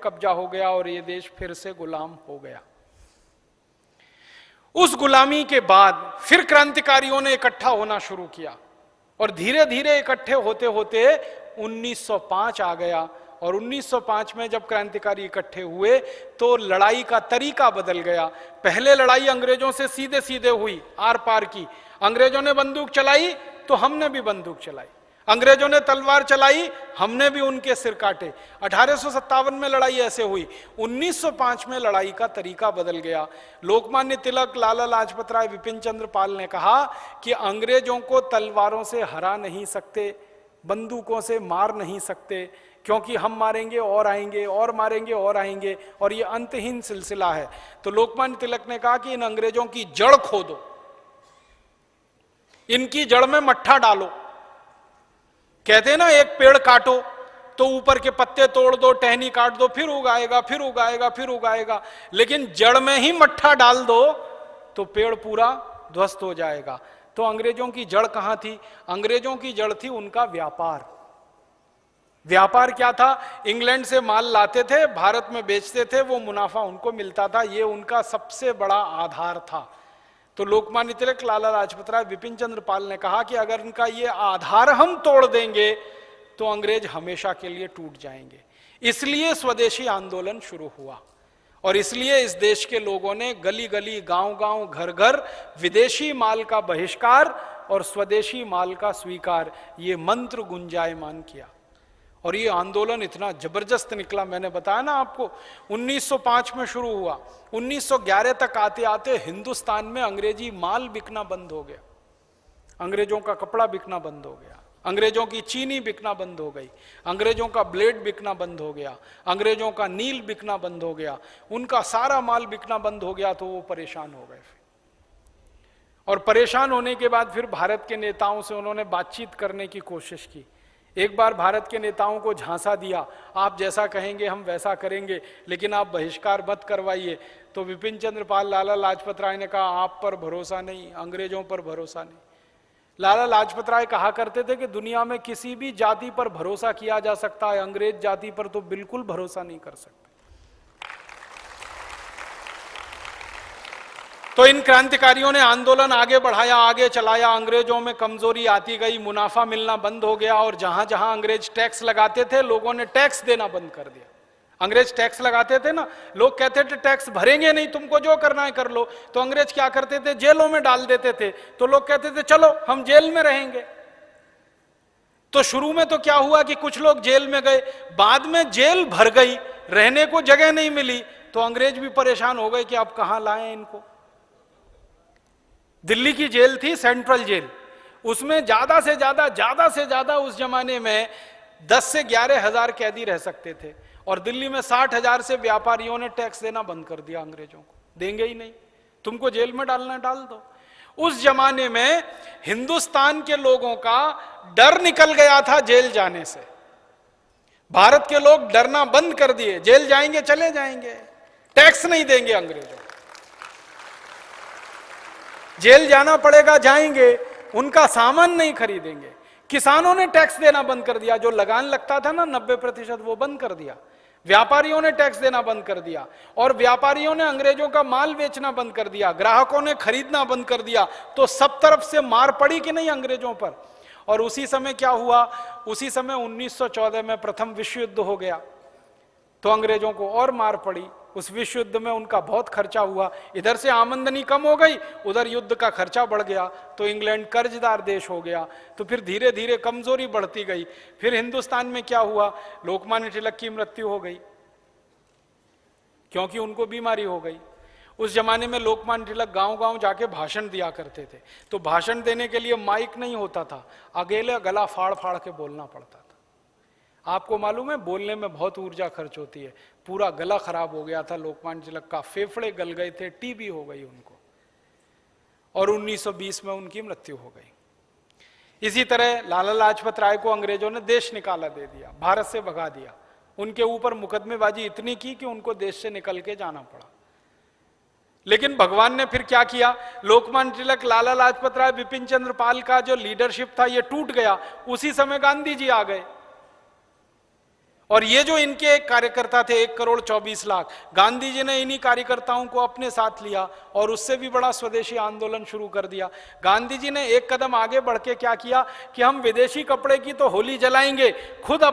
कब्जा हो गया और ये देश फिर से गुलाम हो गया। उस गुलामी के बाद फिर क्रांतिकारियों ने इकट्ठा होना शुरू किया और धीरे धीरे इकट्ठे होते होते 1905 आ गया। और 1905 में जब क्रांतिकारी इकट्ठे हुए तो लड़ाई का तरीका बदल गया। पहले लड़ाई अंग्रेजों से सीधे सीधे हुई, आर पार की। अंग्रेजों ने बंदूक चलाई तो हमने भी बंदूक चलाई, अंग्रेजों ने तलवार चलाई, हमने भी उनके सिर काटे। 1857 में लड़ाई ऐसे हुई। 1905 में लड़ाई का तरीका बदल गया। लोकमान्य तिलक, लाला लाजपत राय, विपिन चंद्र पाल ने कहा कि अंग्रेजों को तलवारों से हरा नहीं सकते, बंदूकों से मार नहीं सकते, क्योंकि हम मारेंगे और आएंगे और मारेंगे और आएंगे और ये अंतहीन सिलसिला है। तो लोकमान्य तिलक ने कहा कि इन अंग्रेजों की जड़ खोदो, इनकी जड़ में मट्ठा डालो। कहते हैं ना, एक पेड़ काटो तो ऊपर के पत्ते तोड़ दो, टहनी काट दो, फिर उगाएगा, फिर उगाएगा, फिर उगाएगा। लेकिन जड़ में ही मट्ठा डाल दो तो पेड़ पूरा ध्वस्त हो जाएगा। तो अंग्रेजों की जड़ कहां थी? अंग्रेजों की जड़ थी उनका व्यापार। व्यापार क्या था? इंग्लैंड से माल लाते थे, भारत में बेचते थे, वो मुनाफा उनको मिलता था, ये उनका सबसे बड़ा आधार था। तो लोकमान्य तिलक, लाला लाजपत राय, विपिन चंद्र पाल ने कहा कि अगर इनका ये आधार हम तोड़ देंगे तो अंग्रेज हमेशा के लिए टूट जाएंगे। इसलिए स्वदेशी आंदोलन शुरू हुआ और इसलिए इस देश के लोगों ने गली गली, गांव गांव, घर घर विदेशी माल का बहिष्कार और स्वदेशी माल का स्वीकार, ये मंत्र गुंजायमान किया। और ये आंदोलन इतना जबरदस्त निकला, मैंने बताया ना आपको, 1905 में शुरू हुआ, 1911 तक आते आते हिंदुस्तान में अंग्रेजी माल बिकना बंद हो गया, अंग्रेजों का कपड़ा बिकना बंद हो गया, अंग्रेजों की चीनी बिकना बंद हो गई, अंग्रेजों का ब्लेड बिकना बंद हो गया, अंग्रेजों का नील बिकना बंद हो गया, उनका सारा माल बिकना बंद हो गया। तो वो परेशान हो गए और परेशान होने के बाद फिर भारत के नेताओं से उन्होंने बातचीत करने की कोशिश की। एक बार भारत के नेताओं को झांसा दिया, आप जैसा कहेंगे हम वैसा करेंगे, लेकिन आप बहिष्कार मत करवाइए। तो विपिन चंद्र पाल, लाला लाजपत राय ने कहा आप पर भरोसा नहीं, अंग्रेजों पर भरोसा नहीं। लाला लाजपत राय कहा करते थे कि दुनिया में किसी भी जाति पर भरोसा किया जा सकता है, अंग्रेज जाति पर तो बिल्कुल भरोसा नहीं कर सकते। तो इन क्रांतिकारियों ने आंदोलन आगे बढ़ाया, आगे चलाया, अंग्रेजों में कमजोरी आती गई, मुनाफा मिलना बंद हो गया और जहां जहां अंग्रेज टैक्स लगाते थे लोगों ने टैक्स देना बंद कर दिया। अंग्रेज टैक्स लगाते थे ना, लोग कहते थे टैक्स भरेंगे नहीं, तुमको जो करना है कर लो। तो अंग्रेज क्या करते थे? जेलों में डाल देते थे। तो लोग कहते थे चलो हम जेल में रहेंगे। तो शुरू में तो क्या हुआ कि कुछ लोग जेल में गए, बाद में जेल भर गई, रहने को जगह नहीं मिली, तो अंग्रेज भी परेशान हो गए कि अब कहां लाएं इनको। दिल्ली की जेल थी सेंट्रल जेल, उसमें ज्यादा से ज्यादा उस जमाने में 10 से 11 हजार कैदी रह सकते थे और दिल्ली में 60 हजार से व्यापारियों ने टैक्स देना बंद कर दिया। अंग्रेजों को देंगे ही नहीं, तुमको जेल में डालना डाल दो। उस जमाने में हिंदुस्तान के लोगों का डर निकल गया था जेल जाने से। भारत के लोग डरना बंद कर दिए, जेल जाएंगे चले जाएंगे, टैक्स नहीं देंगे अंग्रेजों, जेल जाना पड़ेगा जाएंगे, उनका सामान नहीं खरीदेंगे। किसानों ने टैक्स देना बंद कर दिया, जो लगान लगता था ना 90%, वो बंद कर दिया। व्यापारियों ने टैक्स देना बंद कर दिया और व्यापारियों ने अंग्रेजों का माल बेचना बंद कर दिया, ग्राहकों ने खरीदना बंद कर दिया। तो सब तरफ से मार पड़ी कि नहीं अंग्रेजों पर। और उसी समय क्या हुआ? उसी समय 1914 में प्रथम विश्व युद्ध हो गया, तो अंग्रेजों को और मार पड़ी। उस विश्व युद्ध में उनका बहुत खर्चा हुआ, इधर से आमदनी कम हो गई, उधर युद्ध का खर्चा बढ़ गया, तो इंग्लैंड कर्जदार देश हो गया। तो फिर धीरे धीरे कमजोरी बढ़ती गई। फिर हिंदुस्तान में क्या हुआ? लोकमान्य तिलक की मृत्यु हो गई, क्योंकि उनको बीमारी हो गई। उस जमाने में लोकमान्य तिलक गांव गांव जाके भाषण दिया करते थे, तो भाषण देने के लिए माइक नहीं होता था, अकेले गला फाड़ फाड़ के बोलना पड़ता था। आपको मालूम है बोलने में बहुत ऊर्जा खर्च होती है। पूरा गला खराब हो गया था लोकमान्य तिलक का, फेफड़े गल गए थे, टीबी हो गई उनको, और 1920 में उनकी मृत्यु हो गई। इसी तरह लाला लाजपत राय को अंग्रेजों ने देश निकाला दे दिया, भारत से भगा दिया। उनके ऊपर मुकदमेबाजी इतनी की कि उनको देश से निकल के जाना पड़ा। लेकिन भगवान ने फिर क्या किया? लोकमान्य तिलक, लाला लाजपत राय, विपिन चंद्र पाल का जो लीडरशिप था ये टूट गया। उसी समय गांधी जी आ गए और ये जो इनके कार्यकर्ता थे 1,24,00,000, गांधी जी ने इन्हीं कार्यकर्ताओं को अपने साथ लिया और उससे भी बड़ा स्वदेशी आंदोलन शुरू कर दिया। गांधी जी ने एक कदम आगे बढ़ के क्या किया कि हम विदेशी कपड़े की तो होली जलाएंगे, खुद